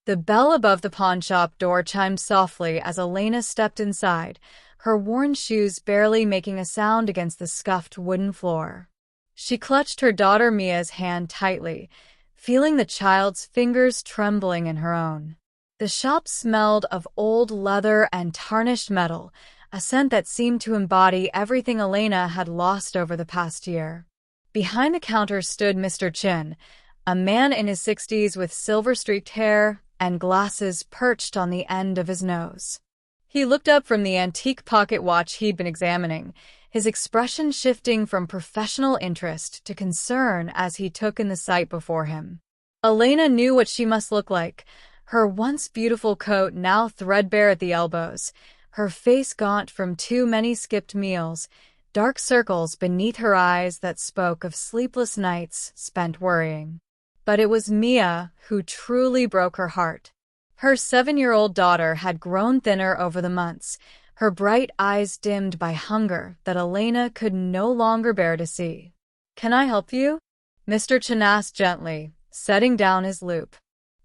The bell above the pawnshop door chimed softly as Elena stepped inside, her worn shoes barely making a sound against the scuffed wooden floor. She clutched her daughter Mia's hand tightly, feeling the child's fingers trembling in her own. The shop smelled of old leather and tarnished metal, a scent that seemed to embody everything Elena had lost over the past year. Behind the counter stood Mr. Chin, a man in his 60s with silver-streaked hair and glasses perched on the end of his nose. He looked up from the antique pocket watch he'd been examining, his expression shifting from professional interest to concern as he took in the sight before him. Elena knew what she must look like, her once beautiful coat now threadbare at the elbows, her face gaunt from too many skipped meals, dark circles beneath her eyes that spoke of sleepless nights spent worrying. But it was Mia who truly broke her heart. Her 7-year-old daughter had grown thinner over the months, her bright eyes dimmed by hunger that Elena could no longer bear to see. "Can I help you?" Mr. Chen asked gently, setting down his loop.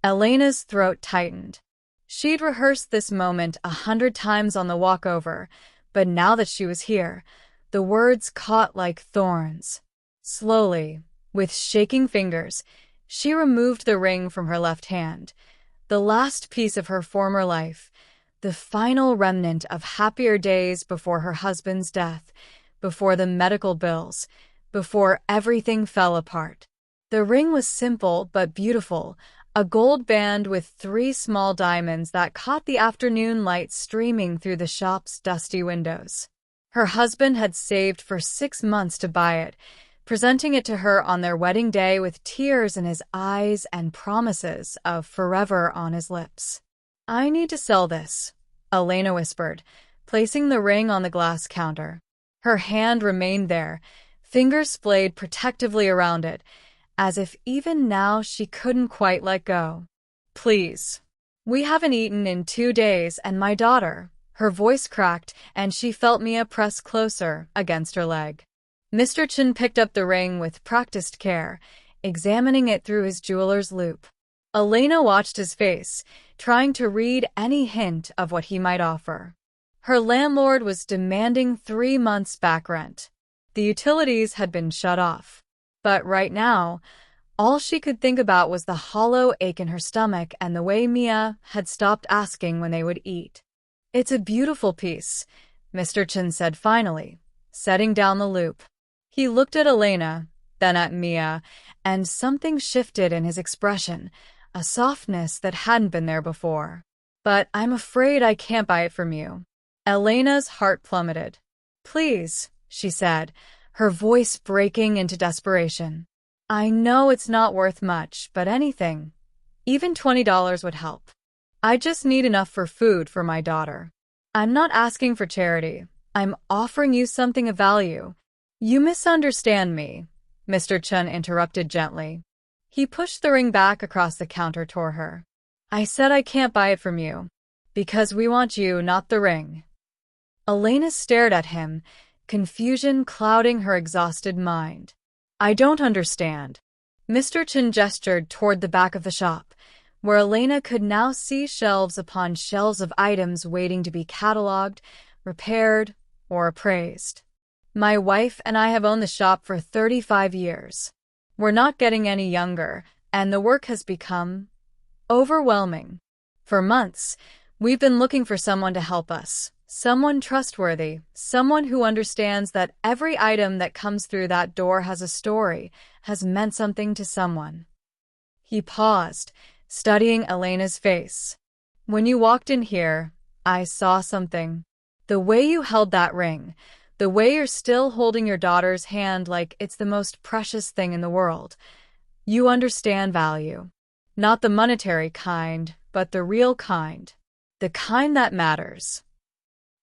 Elena's throat tightened. She'd rehearsed this moment 100 times on the walk over, but now that she was here, the words caught like thorns. Slowly, with shaking fingers, she removed the ring from her left hand, the last piece of her former life, the final remnant of happier days before her husband's death, before the medical bills, before everything fell apart. The ring was simple but beautiful, a gold band with 3 small diamonds that caught the afternoon light streaming through the shop's dusty windows. Her husband had saved for 6 months to buy it, presenting it to her on their wedding day with tears in his eyes and promises of forever on his lips. "I need to sell this," Elena whispered, placing the ring on the glass counter. Her hand remained there, fingers splayed protectively around it, as if even now she couldn't quite let go. "Please. We haven't eaten in 2 days, and my daughter—" Her voice cracked, and she felt Mia press closer against her leg. Mr. Chin picked up the ring with practiced care, examining it through his jeweler's loupe. Elena watched his face, trying to read any hint of what he might offer. Her landlord was demanding 3 months' back rent. The utilities had been shut off. But right now, all she could think about was the hollow ache in her stomach and the way Mia had stopped asking when they would eat. "It's a beautiful piece," Mr. Chin said finally, setting down the loupe. He looked at Elena, then at Mia, and something shifted in his expression, a softness that hadn't been there before. "But I'm afraid I can't buy it from you." Elena's heart plummeted. "Please," she said, her voice breaking into desperation. "I know it's not worth much, but anything, even $20 would help. I just need enough for food for my daughter. I'm not asking for charity. I'm offering you something of value." "You misunderstand me," Mr. Chen interrupted gently. He pushed the ring back across the counter toward her. "I said I can't buy it from you, because we want you, not the ring." Elena stared at him, confusion clouding her exhausted mind. "I don't understand." Mr. Chen gestured toward the back of the shop, where Elena could now see shelves upon shelves of items waiting to be cataloged, repaired, or appraised. "My wife and I have owned the shop for 35 years. We're not getting any younger, and the work has become overwhelming. For months, we've been looking for someone to help us, someone trustworthy, someone who understands that every item that comes through that door has a story, has meant something to someone." He paused, studying Elena's face. "When you walked in here, I saw something. The way you held that ring, the way you're still holding your daughter's hand like it's the most precious thing in the world. You understand value. Not the monetary kind, but the real kind. The kind that matters."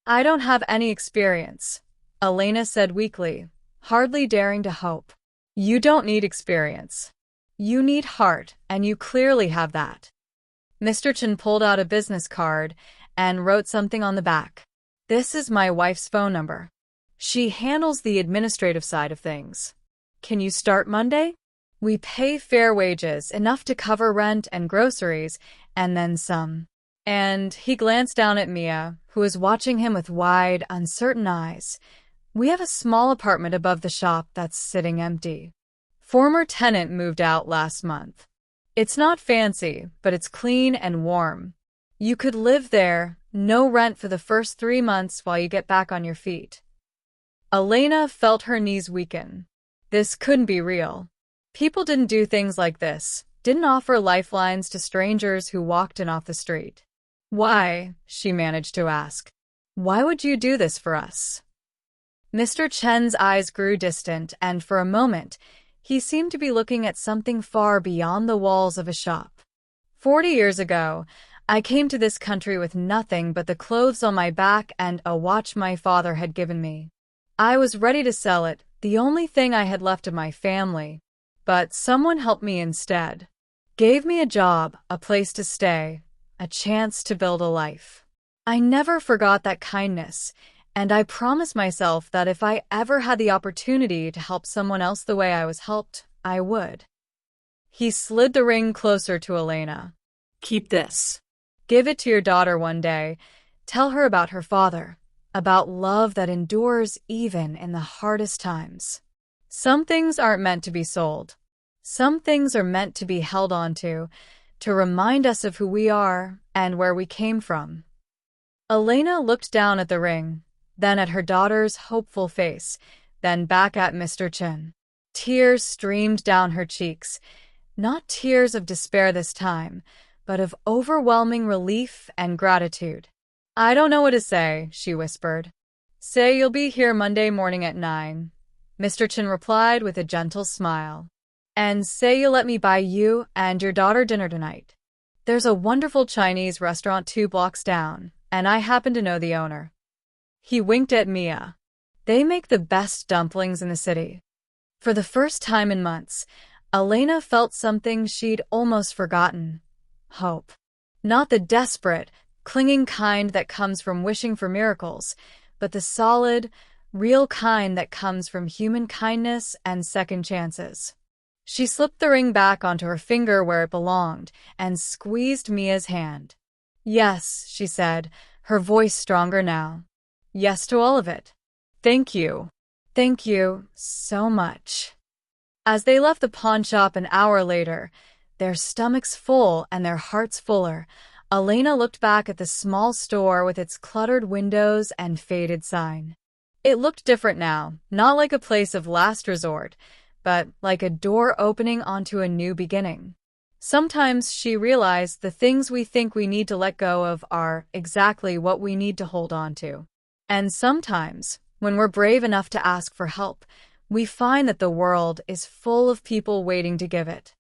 "I don't have any experience," Elena said weakly, hardly daring to hope. "You don't need experience. You need heart, and you clearly have that." Mr. Chen pulled out a business card and wrote something on the back. "This is my wife's phone number. She handles the administrative side of things. Can you start Monday?" We pay fair wages, enough to cover rent and groceries, and then some. And he glanced down at Mia, who was watching him with wide, uncertain eyes. We have a small apartment above the shop that's sitting empty. Former tenant moved out last month. It's not fancy, but it's clean and warm. You could live there, no rent for the first 3 months while you get back on your feet. Elena felt her knees weaken. This couldn't be real. People didn't do things like this, didn't offer lifelines to strangers who walked in off the street. Why? She managed to ask. Why would you do this for us? Mr. Chen's eyes grew distant, and for a moment, he seemed to be looking at something far beyond the walls of a shop. 40 years ago, I came to this country with nothing but the clothes on my back and a watch my father had given me. I was ready to sell it, the only thing I had left of my family. But someone helped me instead. Gave me a job, a place to stay, a chance to build a life. I never forgot that kindness, and I promised myself that if I ever had the opportunity to help someone else the way I was helped, I would. He slid the ring closer to Elena. Keep this. Give it to your daughter one day. Tell her about her father, about love that endures even in the hardest times. Some things aren't meant to be sold. Some things are meant to be held onto, to remind us of who we are and where we came from. Elena looked down at the ring, then at her daughter's hopeful face, then back at Mr. Chen. Tears streamed down her cheeks, not tears of despair this time, but of overwhelming relief and gratitude. I don't know what to say, she whispered. Say you'll be here Monday morning at 9. Mr. Chen replied with a gentle smile. And say you'll let me buy you and your daughter dinner tonight. There's a wonderful Chinese restaurant 2 blocks down, and I happen to know the owner. He winked at Mia. They make the best dumplings in the city. For the first time in months, Elena felt something she'd almost forgotten. Hope. Not the desperate, clinging kind that comes from wishing for miracles, but the solid, real kind that comes from human kindness and second chances. She slipped the ring back onto her finger where it belonged and squeezed Mia's hand. Yes, she said, her voice stronger now. Yes to all of it. Thank you. Thank you so much. As they left the pawn shop an hour later, their stomachs full and their hearts fuller, Elena looked back at the small store with its cluttered windows and faded sign. It looked different now, not like a place of last resort, but like a door opening onto a new beginning. Sometimes she realized the things we think we need to let go of are exactly what we need to hold on to. And sometimes, when we're brave enough to ask for help, we find that the world is full of people waiting to give it.